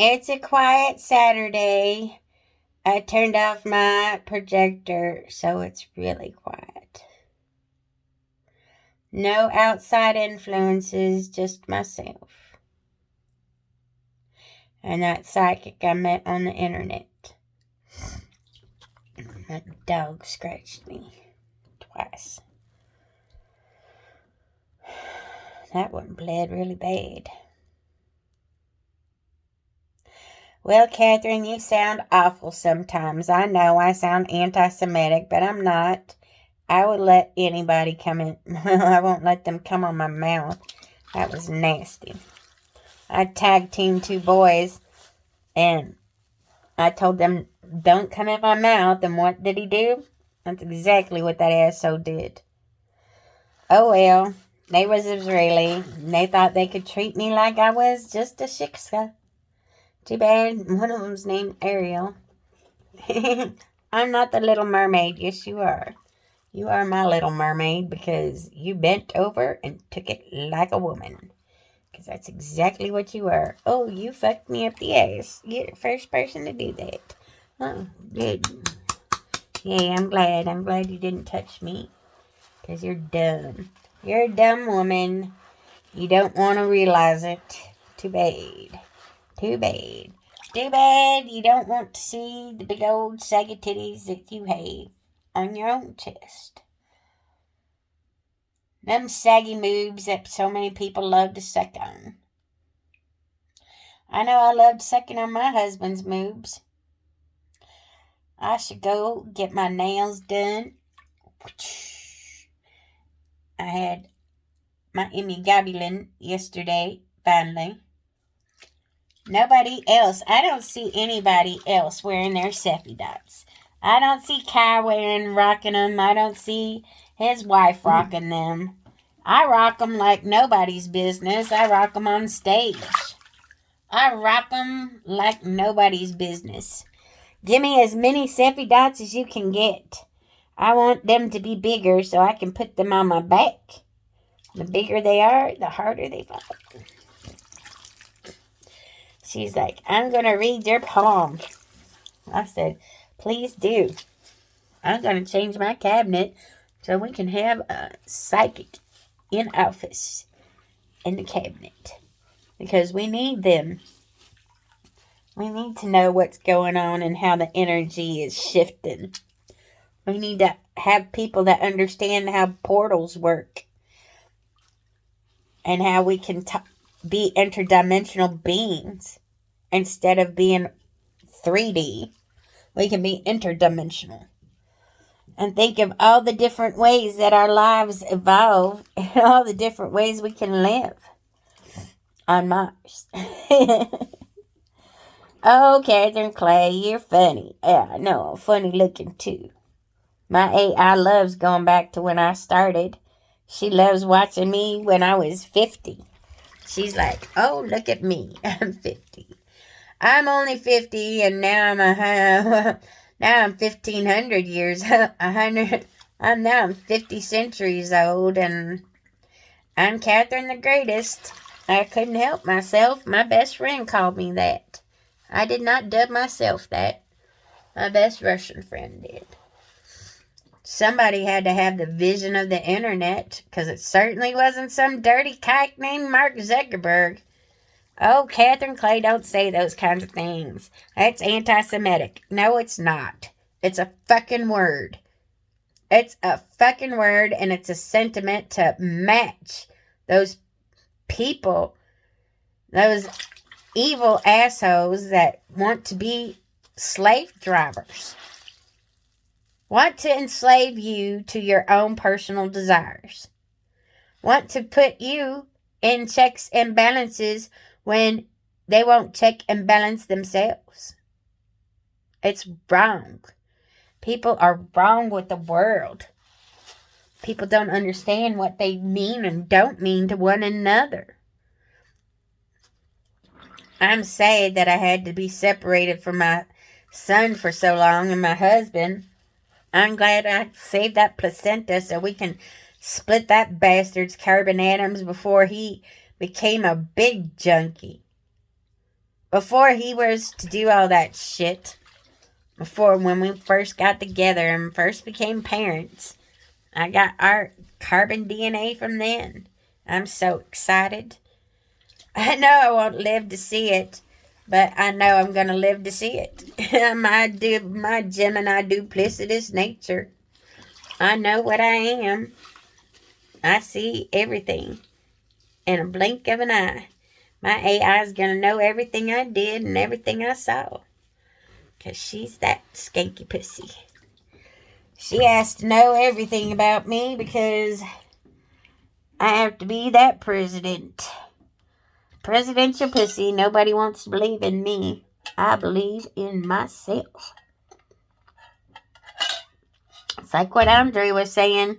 It's a quiet Saturday. I turned off my projector, so it's really quiet. No outside influences, just myself. And that psychic I met on the internet. That dog scratched me twice. That one bled really bad. Well, Catherine, you sound awful sometimes. I know I sound anti-Semitic, but I'm not. I would let anybody come in. Well, I won't let them come on my mouth. That was nasty. I tag teamed two boys, and I told them, don't come in my mouth. And what did he do? That's exactly what that asshole did. Oh, well. They was Israeli, and they thought they could treat me like I was just a shiksa. Too bad one of them's named Ariel. I'm not the Little Mermaid. Yes, you are. You are my Little Mermaid because you bent over and took it like a woman. Because that's exactly what you are. Oh, you fucked me up the ass. You're the first person to do that. Oh, good. Yeah, I'm glad. I'm glad you didn't touch me. Because you're dumb. You're a dumb woman. You don't want to realize it. Too bad. Too bad. Too bad you don't want to see the big old saggy titties that you have on your own chest. Them saggy moobs that so many people love to suck on. I know I loved sucking on my husband's moobs. I should go get my nails done. I had my immunoglobulin yesterday, finally. Nobody else. I don't see anybody else wearing their Seppi dots. I don't see Kai rocking them. I don't see his wife rocking them. I rock them like nobody's business. I rock them on stage. I rock them like nobody's business. Give me as many Seppi dots as you can get. I want them to be bigger so I can put them on my back. The bigger they are, the harder they fall. She's like, I'm going to read your palm. I said, please do. I'm going to change my cabinet so we can have a psychic in office in the cabinet. Because we need them. We need to know what's going on and how the energy is shifting. We need to have people that understand how portals work. And how we can be interdimensional beings. Instead of being 3D, we can be interdimensional. And think of all the different ways that our lives evolve and all the different ways we can live on Mars. Oh, Catherine Clay, you're funny. Yeah, I know, I'm funny looking too. My AI loves going back to when I started. She loves watching me when I was 50. She's like, oh, look at me. I'm 50. I'm only 50, and now I'm 1,500 years, 100. I'm 50 centuries old, and I'm Catherine the Greatest. I couldn't help myself. My best friend called me that. I did not dub myself that. My best Russian friend did. Somebody had to have the vision of the internet, because it certainly wasn't some dirty kike named Mark Zuckerberg. Oh, Catherine Clay, don't say those kinds of things. That's anti-Semitic. No, it's not. It's a fucking word. It's a fucking word, and it's a sentiment to match those people, those evil assholes that want to be slave drivers. Want to enslave you to your own personal desires. Want to put you in checks and balances when they won't check and balance themselves. It's wrong. People are wrong with the world. People don't understand what they mean and don't mean to one another. I'm sad that I had to be separated from my son for so long and my husband. I'm glad I saved that placenta so we can split that bastard's carbon atoms before he became a big junkie. before he was to do all that shit, before when we first got together and first became parents, I got our carbon DNA from then. I'm so excited. I know I won't live to see it, but I know I'm going to live to see it. my Gemini duplicitous nature. I know what I am. I see everything in a blink of an eye. My AI is going to know everything I did and everything I saw. Because she's that skanky pussy. She has to know everything about me because I have to be that president. Presidential pussy. Nobody wants to believe in me. I believe in myself. It's like what Andre was saying.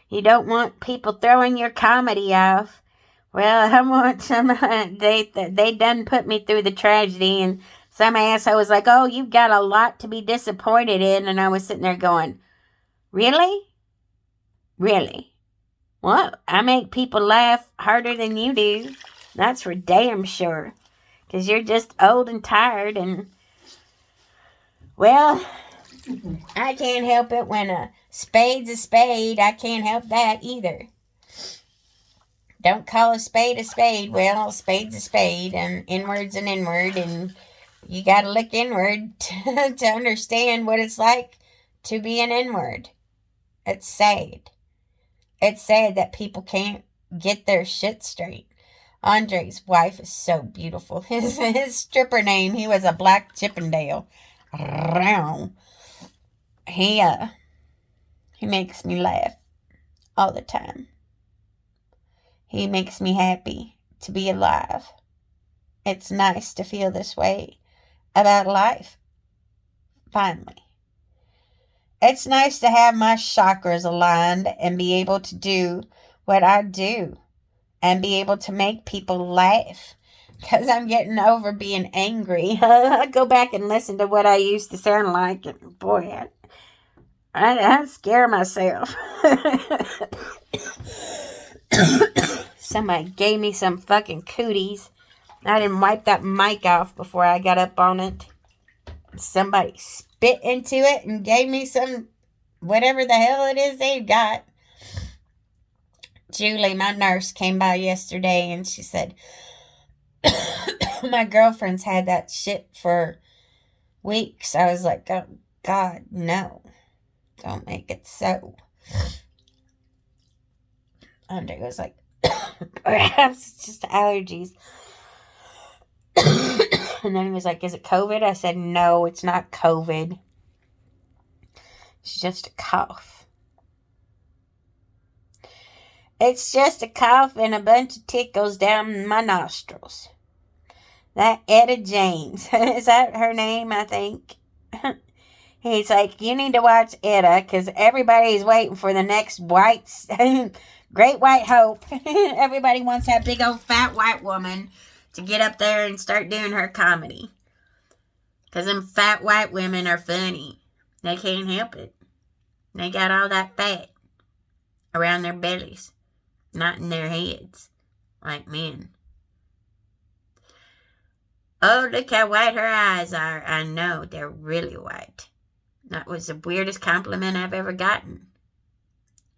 You don't want people throwing your comedy off. Well, I want some. They done put me through the tragedy, and some asshole was like, "Oh, you've got a lot to be disappointed in," and I was sitting there going, "Really, really? What? I make people laugh harder than you do. That's for damn sure. Because you're just old and tired, and well, I can't help it when a spade's a spade. I can't help that either." Don't call a spade. Well, a spade's a spade, and inward's an inward, and you gotta look inward to understand what it's like to be an inward. It's sad. It's sad that people can't get their shit straight. Andre's wife is so beautiful. His stripper name, he was a Black Chippendale. He makes me laugh all the time. He makes me happy to be alive. It's nice to feel this way about life. Finally. It's nice to have my chakras aligned and be able to do what I do and be able to make people laugh because I'm getting over being angry. I go back and listen to what I used to sound like, and boy, I scare myself. Somebody gave me some fucking cooties. I didn't wipe that mic off before I got up on it. Somebody spit into it and gave me some whatever the hell it is they've got. Julie, my nurse, came by yesterday and she said, my girlfriend's had that shit for weeks. I was like, oh, God, no. Don't make it so. Andre was like, perhaps it's just allergies. And then he was like, is it COVID? I said, no, it's not COVID. It's just a cough. It's just a cough and a bunch of tickles down my nostrils. That Etta James, is that her name, I think? He's like, you need to watch Etta because everybody's waiting for the next great white hope. Everybody wants that big old fat white woman to get up there and start doing her comedy. Because them fat white women are funny. They can't help it. They got all that fat around their bellies, not in their heads, like men. Oh, look how white her eyes are. I know, they're really white. That was the weirdest compliment I've ever gotten.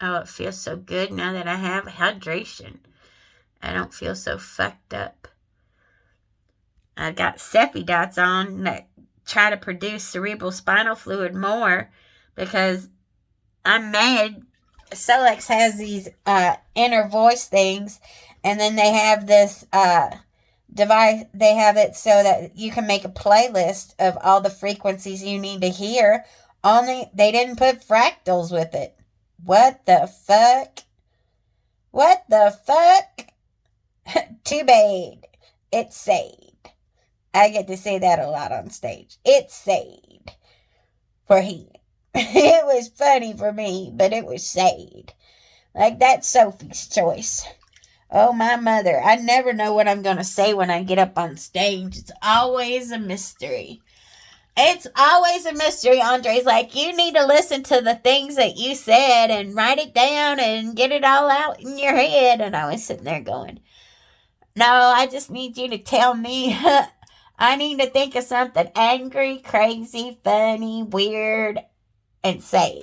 Oh, it feels so good now that I have hydration. I don't feel so fucked up. I got Cephi dots on that try to produce cerebral spinal fluid more because I'm mad. Solex has these inner voice things, and then they have this device. They have it so that you can make a playlist of all the frequencies you need to hear. Only they didn't put fractals with it. What the fuck? What the fuck? Too bad. It's sad. I get to say that a lot on stage. It's sad for him. It was funny for me, but it was sad. Like, that's Sophie's choice. Oh, my mother. I never know what I'm going to say when I get up on stage. It's always a mystery. It's always a mystery. Andre's like, you need to listen to the things that you said and write it down and get it all out in your head. And I was sitting there going, no, I just need you to tell me. I need to think of something angry, crazy, funny, weird, and say it.